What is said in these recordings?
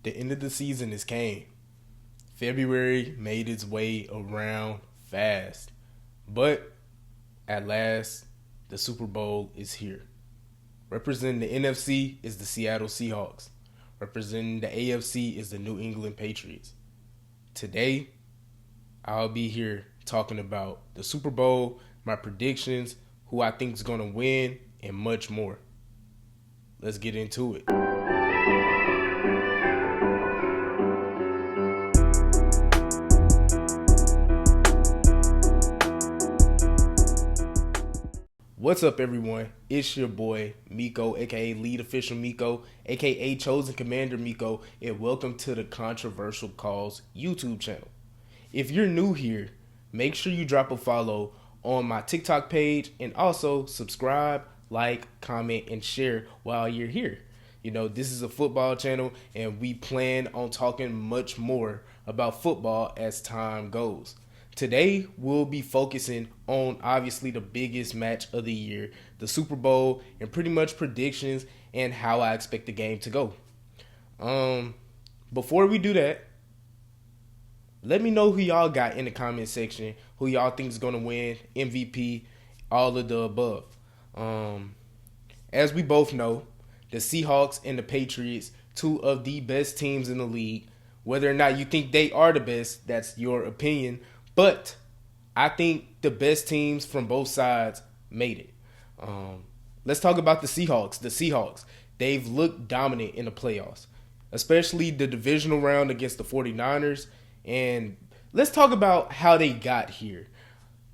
The end of the season is came. February made its way around fast. But at last, the Super Bowl is here. Representing the NFC is the Seattle Seahawks. Representing the AFC is the New England Patriots. Today, I'll be here talking about the Super Bowl, my predictions, who I think is going to win, and much more. Let's get into it. What's up, everyone? It's your boy, Miko, aka Lead Official Miko, aka Chosen Commander Miko, and welcome to the Controversial Calls YouTube channel. If you're new here, make sure you drop a follow on my TikTok page and also subscribe, like, comment, and share while you're here. You know, this is a football channel and we plan on talking much more about football as time goes. Today, we'll be focusing on obviously the biggest match of the year, the Super Bowl, and pretty much predictions and how I expect the game to go. Before we do that, let me know who y'all got in the comment section, who y'all think is going to win, MVP, all of the above. As we both know, the Seahawks and the Patriots, two of the best teams in the league. Whether or not you think they are the best, that's your opinion. But I think the best teams from both sides made it. Let's talk about the Seahawks. The Seahawks, they've looked dominant in the playoffs, especially the divisional round against the 49ers. And let's talk about how they got here.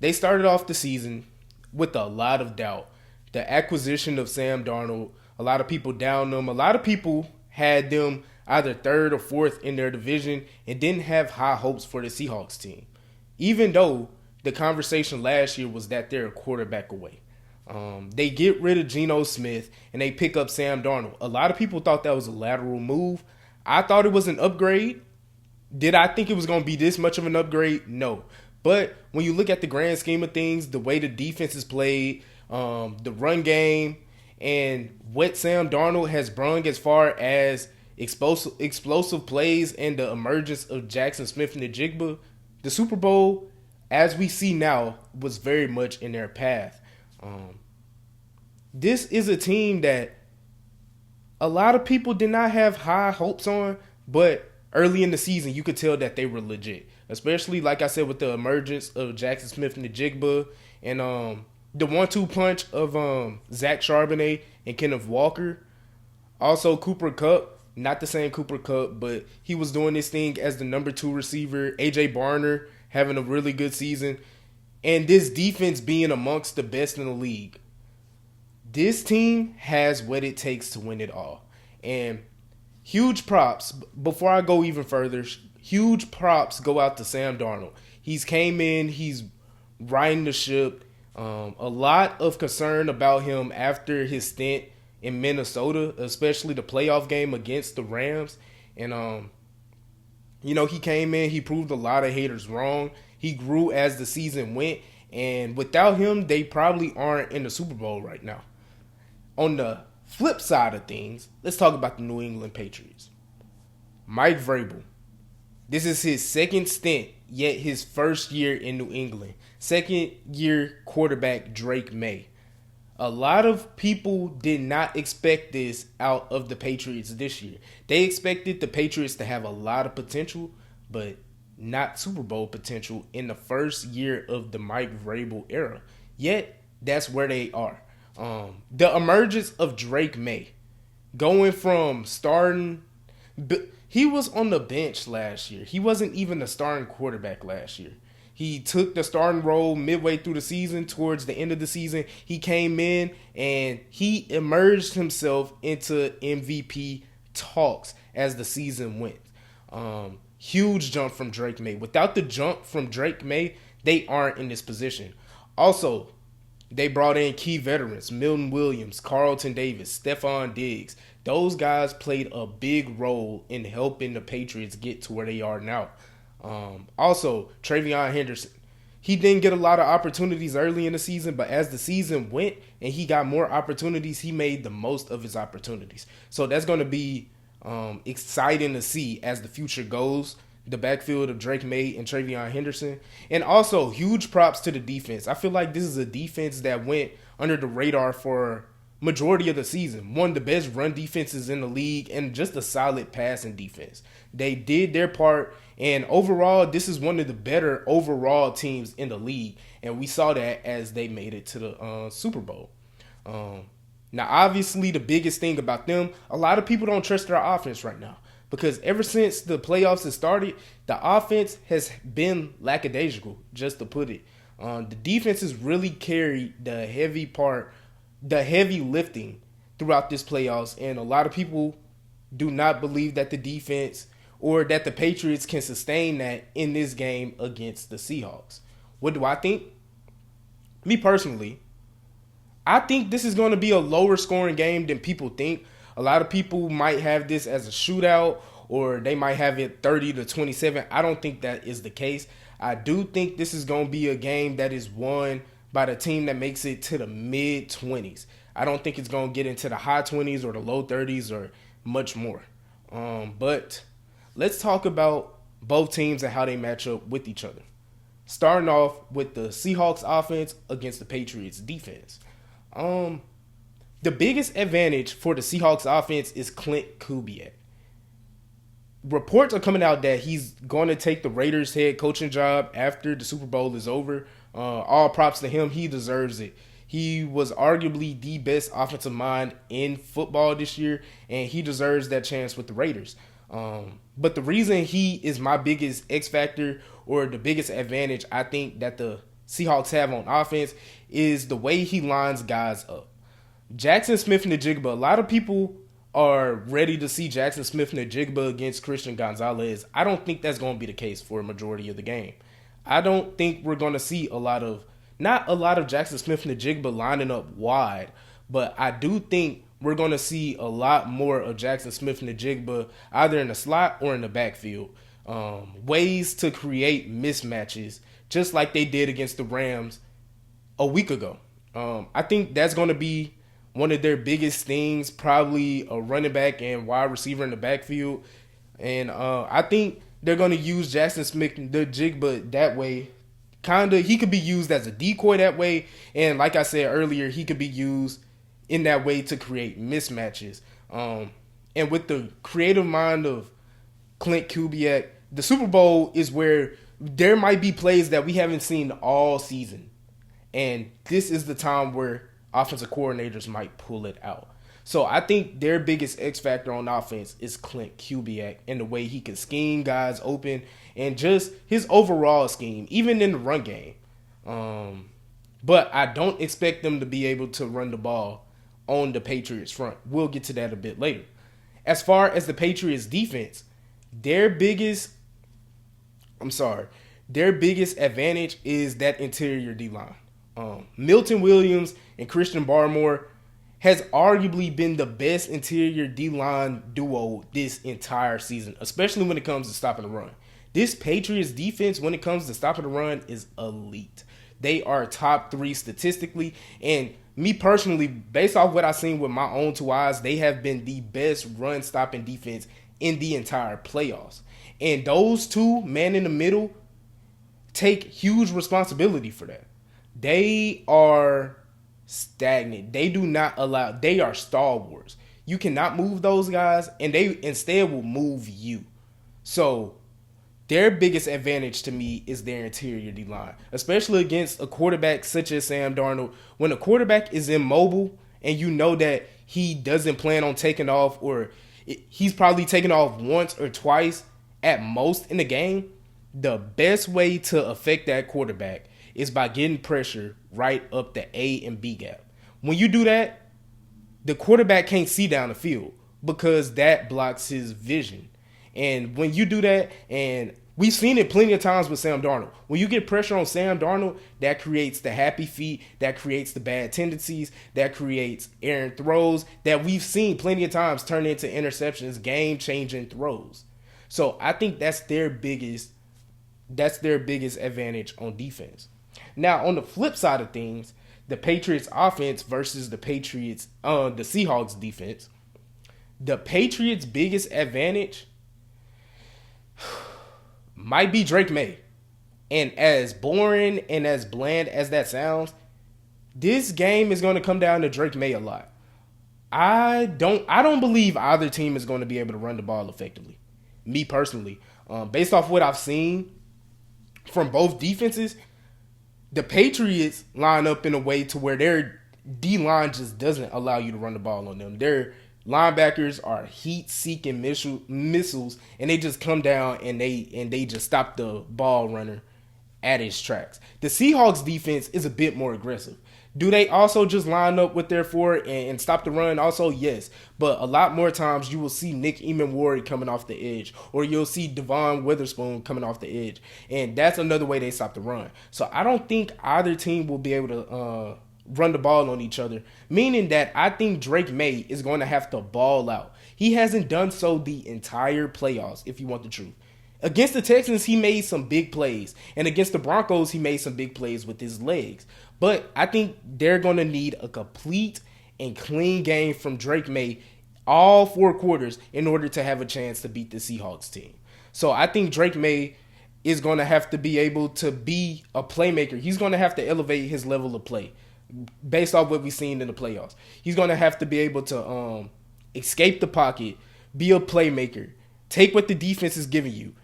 They started off the season with a lot of doubt. The acquisition of Sam Darnold, a lot of people downed them. A lot of people had them either third or fourth in their division and didn't have high hopes for the Seahawks team. Even though the conversation last year was that they're a quarterback away. They get rid of Geno Smith and they pick up Sam Darnold. A lot of people thought that was a lateral move. I thought it was an upgrade. Did I think it was going to be this much of an upgrade? No. But when you look at the grand scheme of things, the way the defense is played, the run game, and what Sam Darnold has brung as far as explosive plays and the emergence of Jackson Smith-Njigba, the Super Bowl, as we see now, was very much in their path. This is a team that a lot of people did not have high hopes on, but early in the season, you could tell that they were legit. Especially, like I said, with the emergence of Jackson Smith-Njigba and the 1-2 punch of Zach Charbonnet and Kenneth Walker. Also, Cooper Kupp. Not the same Cooper Kupp, but he was doing this thing as the number 2 receiver. A.J. Barner having a really good season. And this defense being amongst the best in the league. This team has what it takes to win it all. And huge props, before I go even further, huge props go out to Sam Darnold. He's came in, he's riding the ship. A lot of concern about him after his stint in Minnesota, especially the playoff game against the Rams. And, he came in, he proved a lot of haters wrong. He grew as the season went. And without him, they probably aren't in the Super Bowl right now. On the flip side of things, let's talk about the New England Patriots. Mike Vrabel. This is his second stint, yet his first year in New England. Second year quarterback Drake Maye. A lot of people did not expect this out of the Patriots this year. They expected the Patriots to have a lot of potential, but not Super Bowl potential in the first year of the Mike Vrabel era. Yet, that's where they are. The emergence of Drake Maye, going from starting, he was on the bench last year. He wasn't even the starting quarterback last year. He took the starting role midway through the season. Towards the end of the season, he came in and he emerged himself into MVP talks as the season went. Huge jump from Drake Maye. Without the jump from Drake Maye, they aren't in this position. Also, they brought in key veterans, Milton Williams, Carlton Davis, Stephon Diggs. Those guys played a big role in helping the Patriots get to where they are now. Also, Travion Henderson. He didn't get a lot of opportunities early in the season, but as the season went and he got more opportunities, he made the most of his opportunities. So that's going to be exciting to see as the future goes. The backfield of Drake May and Travion Henderson. And also, huge props to the defense. I feel like this is a defense that went under the radar for majority of the season. One of the best run defenses in the league and just a solid passing defense. They did their part, and overall, this is one of the better overall teams in the league. And we saw that as they made it to the Super Bowl. Now, obviously, the biggest thing about them, a lot of people don't trust their offense right now. Because ever since the playoffs have started, the offense has been lackadaisical, just to put it. The defense has really carried the heavy lifting throughout this playoffs. And a lot of people do not believe that the defense or that the Patriots can sustain that in this game against the Seahawks. What do I think? Me personally, I think this is going to be a lower scoring game than people think. A lot of people might have this as a shootout, or they might have it 30-27. I don't think that is the case. I do think this is going to be a game that is won by the team that makes it to the mid-20s. I don't think it's going to get into the high 20s or the low 30s or much more. But let's talk about both teams and how they match up with each other. Starting off with the Seahawks offense against the Patriots defense. The biggest advantage for the Seahawks offense is Clint Kubiak. Reports are coming out that he's going to take the Raiders head coaching job after the Super Bowl is over. All props to him. He deserves it. He was arguably the best offensive mind in football this year, and he deserves that chance with the Raiders. But the reason he is my biggest X factor or the biggest advantage I think that the Seahawks have on offense is the way he lines guys up. Jackson Smith-Njigba, a lot of people are ready to see Jackson Smith-Njigba against Christian Gonzalez. I don't think that's going to be the case for a majority of the game. I don't think we're going to see not a lot of Jackson Smith-Njigba lining up wide, but I do think we're going to see a lot more of Jackson Smith-Njigba either in the slot or in the backfield. Ways to create mismatches, just like they did against the Rams a week ago. I think that's going to be one of their biggest things, probably a running back and wide receiver in the backfield. And I think they're going to use Jackson Smith-Njigba that way. He could be used as a decoy that way. And like I said earlier, he could be used in that way to create mismatches. And with the creative mind of Clint Kubiak, the Super Bowl is where there might be plays that we haven't seen all season. And this is the time where offensive coordinators might pull it out. So I think their biggest X factor on offense is Clint Kubiak and the way he can scheme guys open and just his overall scheme, even in the run game. But I don't expect them to be able to run the ball on the Patriots front. We'll get to that a bit later. As far as the Patriots defense, their biggest advantage is that interior D-line. Milton Williams and Christian Barmore has arguably been the best interior D-line duo this entire season, especially when it comes to stopping the run. This Patriots defense, when it comes to stopping the run, is elite. They are top 3 statistically, and me personally, based off what I've seen with my own 2 eyes, they have been the best run-stopping defense in the entire playoffs. And those two, man in the middle, take huge responsibility for that. They are stagnant. They are stalwarts. You cannot move those guys, and they instead will move you. So their biggest advantage to me is their interior D-line, especially against a quarterback such as Sam Darnold. When a quarterback is immobile and you know that he doesn't plan on taking off, or he's probably taking off once or twice at most in the game, the best way to affect that quarterback is by getting pressure right up the A and B gap. When you do that, the quarterback can't see down the field because that blocks his vision. And when you do that, and we've seen it plenty of times with Sam Darnold, when you get pressure on Sam Darnold, that creates the happy feet, that creates the bad tendencies, that creates errant throws that we've seen plenty of times turn into interceptions, game-changing throws. So I think that's their biggest advantage on defense. Now, on the flip side of things, the Patriots offense versus the Seahawks defense. The Patriots' biggest advantage might be Drake May. And as boring and as bland as that sounds, this game is going to come down to Drake May a lot. I don't believe either team is going to be able to run the ball effectively. Me personally, based off what I've seen from both defenses, the Patriots line up in a way to where their D-line just doesn't allow you to run the ball on them. Their linebackers are heat-seeking missiles, and they just come down and they just stop the ball runner at its tracks. The Seahawks defense is a bit more aggressive. Do they also just line up with their forward and stop the run? Also, yes. But a lot more times you will see Nick Eamon-Ward coming off the edge, or you'll see Devon Witherspoon coming off the edge. And that's another way they stop the run. So I don't think either team will be able to run the ball on each other, meaning that I think Drake May is going to have to ball out. He hasn't done so the entire playoffs, if you want the truth. Against the Texans, he made some big plays. And against the Broncos, he made some big plays with his legs. But I think they're going to need a complete and clean game from Drake May all 4 quarters in order to have a chance to beat the Seahawks team. So I think Drake May is going to have to be able to be a playmaker. He's going to have to elevate his level of play based off what we've seen in the playoffs. He's going to have to be able to escape the pocket, be a playmaker, take what the defense is giving you,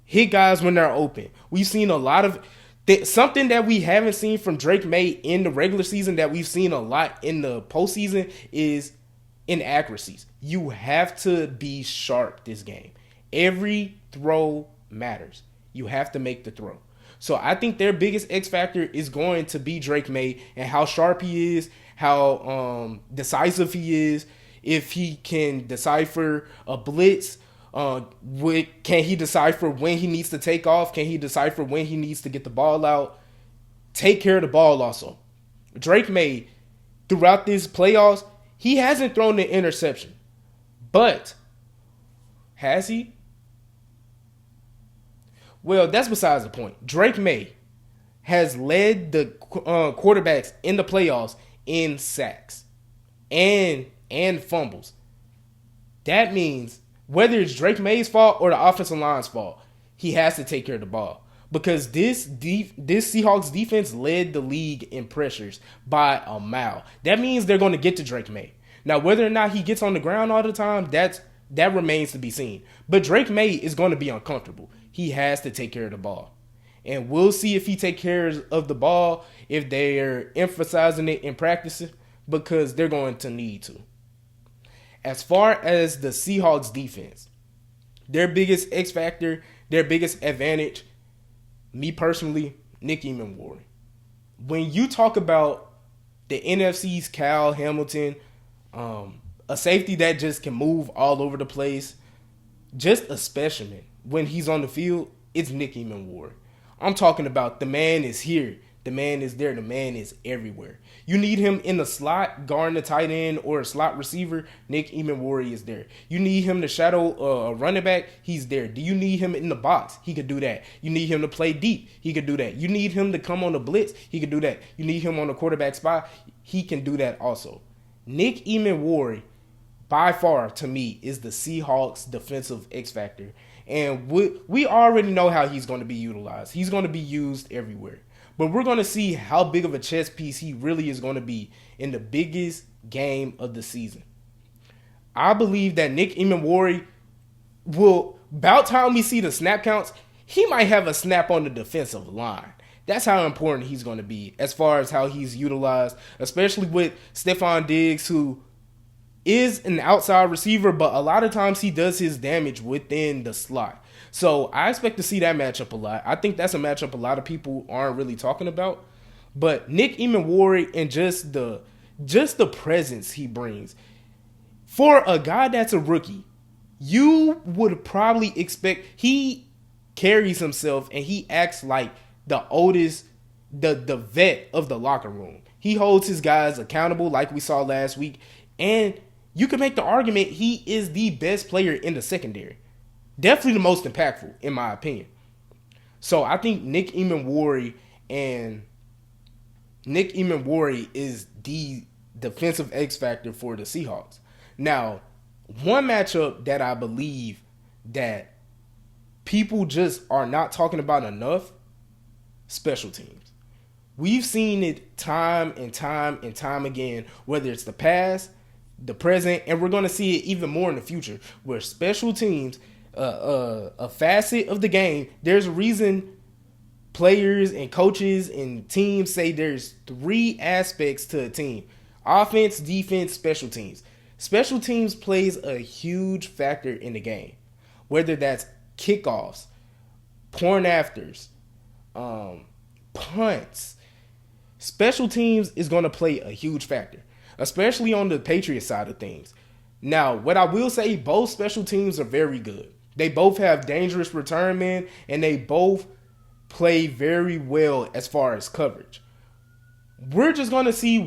hit guys when they're open. We've seen a lot of something that we haven't seen from Drake May in the regular season that we've seen a lot in the postseason is inaccuracies. You have to be sharp this game. Every throw matters. You have to make the throw. So I think their biggest X factor is going to be Drake May and how sharp he is, how decisive he is, if he can decipher a blitz. Can he decipher when he needs to take off? Can he decipher when he needs to get the ball out? Take care of the ball also. Drake May, throughout these playoffs, he hasn't thrown an interception. But, has he? Well, that's besides the point. Drake May has led the quarterbacks in the playoffs in sacks and fumbles. That means whether it's Drake May's fault or the offensive line's fault, he has to take care of the ball. Because this Seahawks defense led the league in pressures by a mile. That means they're going to get to Drake May. Now, whether or not he gets on the ground all the time, that remains to be seen. But Drake May is going to be uncomfortable. He has to take care of the ball. And we'll see if he takes care of the ball, if they're emphasizing it in practice, because they're going to need to. As far as the Seahawks defense, their biggest X factor, their biggest advantage, me personally, Nick Eamon-Ward. When you talk about the NFC's Kyle Hamilton, a safety that just can move all over the place, just a specimen. When he's on the field, it's Nick Eamon-Ward. I'm talking about the man is here. The man is there. The man is everywhere. You need him in the slot, guarding the tight end or a slot receiver, Nick Eamon-Ward is there. You need him to shadow a running back, he's there. Do you need him in the box? He could do that. You need him to play deep? He could do that. You need him to come on the blitz? He could do that. You need him on the quarterback spot? He can do that also. Nick Eamon-Ward, by far, to me, is the Seahawks' defensive X factor. And we already know how he's going to be utilized. He's going to be used everywhere. But we're going to see how big of a chess piece he really is going to be in the biggest game of the season. I believe that Nick Eamon-Ward will, about time we see the snap counts, he might have a snap on the defensive line. That's how important he's going to be as far as how he's utilized, especially with Stephon Diggs, who is an outside receiver, but a lot of times he does his damage within the slot. So I expect to see that matchup a lot. I think that's a matchup a lot of people aren't really talking about. But Nick Eamon-Ward and just the presence he brings. For a guy that's a rookie, you would probably expect, he carries himself and he acts like the oldest, the vet of the locker room. He holds his guys accountable like we saw last week. And you can make the argument he is the best player in the secondary. Definitely the most impactful, in my opinion. So I think Nick Eamon-Ward is the defensive X factor for the Seahawks. Now, One matchup that I believe that people just are not talking about enough, special teams. We've seen it time and time and time again, whether it's the past, the present, and we're going to see it even more in the future, where special teams, a facet of the game, there's a reason players and coaches and teams say there's 3 aspects to a team: offense, defense, special teams. Special teams plays a huge factor in the game, whether that's kickoffs, point afters, punts. Special teams is going to play a huge factor, especially on the Patriots side of things. Now, what I will say, both special teams are very good. They both have dangerous return men, and they both play very well as far as coverage. We're just going to see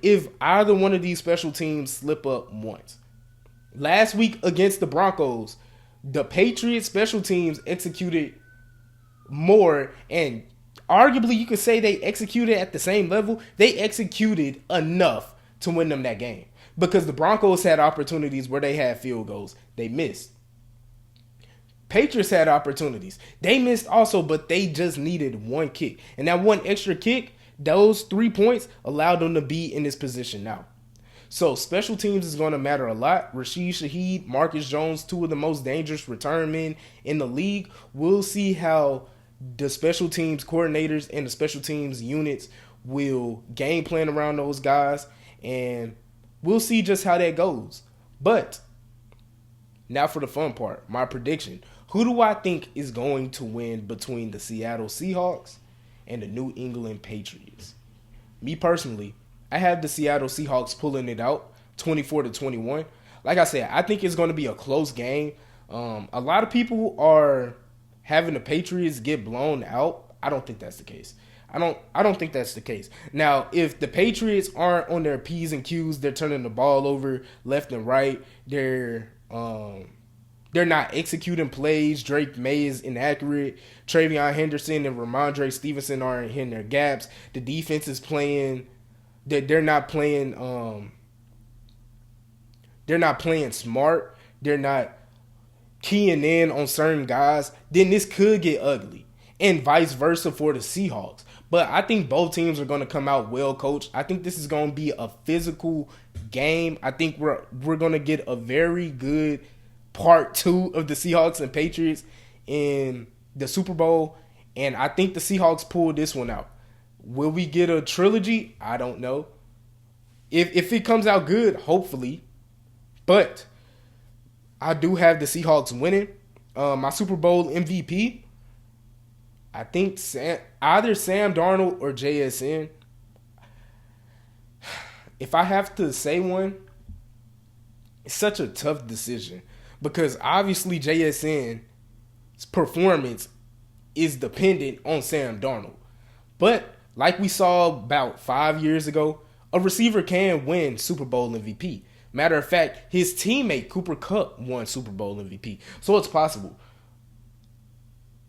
if either one of these special teams slip up once. Last week against the Broncos, the Patriots special teams executed more, and arguably you could say they executed at the same level. They executed enough to win them that game, because the Broncos had opportunities where they had field goals. They missed. Patriots had opportunities. They missed also, but they just needed one kick. And that one extra kick, those 3 points, allowed them to be in this position now. So special teams is going to matter a lot. Rashid Shaheed, Marcus Jones, 2 of the most dangerous return men in the league. We'll see how the special teams coordinators and the special teams units will game plan around those guys. And we'll see just how that goes. But now for the fun part, my prediction. Who do I think is going to win between the Seattle Seahawks and the New England Patriots? Me personally, I have the Seattle Seahawks pulling it out 24-21. Like I said, I think it's going to be a close game. A lot of people are having the Patriots get blown out. I don't think that's the case. I don't think that's the case. Now, if the Patriots aren't on their P's and Q's, they're turning the ball over left and right. They're not executing plays. Drake Maye is inaccurate. Travion Henderson and Ramondre Stevenson aren't hitting their gaps. The defense is playing. They're not playing. They're not playing smart. They're not keying in on certain guys. Then this could get ugly, and vice versa for the Seahawks. But I think both teams are going to come out well coached. I think this is going to be a physical game. I think we're going to get a very good part 2 of the Seahawks and Patriots in the Super Bowl, and I think the Seahawks pulled this one out. Will we get a trilogy? I don't know. If it comes out good, hopefully. But I do have the Seahawks winning. My Super Bowl MVP, I think either Sam Darnold or JSN. If I have to say one, it's such a tough decision, because obviously JSN's performance is dependent on Sam Darnold. But like we saw about 5 years ago, a receiver can win Super Bowl MVP. Matter of fact, his teammate Cooper Kupp won Super Bowl MVP. So it's possible.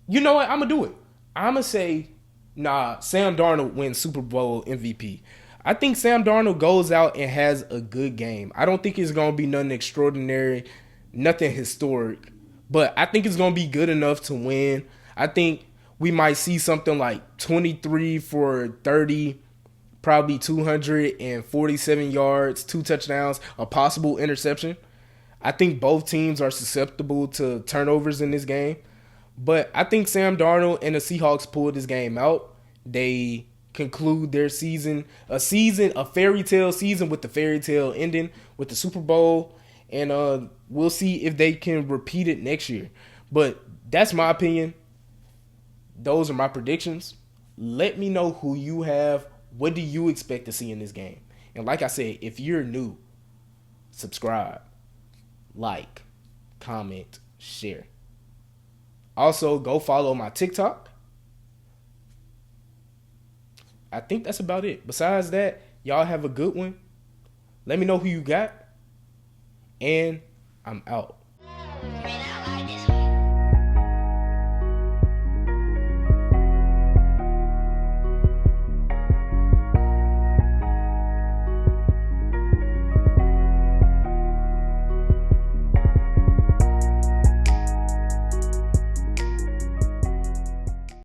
You know what? I'm going to do it. I'm going to say, Sam Darnold wins Super Bowl MVP. I think Sam Darnold goes out and has a good game. I don't think it's going to be nothing extraordinary, nothing historic. But I think it's going to be good enough to win. I think we might see something like 23 for 30, probably 247 yards, 2 touchdowns, a possible interception. I think both teams are susceptible to turnovers in this game. But I think Sam Darnold and the Seahawks pulled this game out. They conclude their season, a fairy tale season with the fairy tale ending with the Super Bowl. And we'll see if they can repeat it next year. But that's my opinion. Those are my predictions. Let me know who you have. What do you expect to see in this game? And like I said, if you're new, subscribe, like, comment, share. Also, go follow my TikTok. I think that's about it. Besides that, y'all have a good one. Let me know who you got. And I'm out.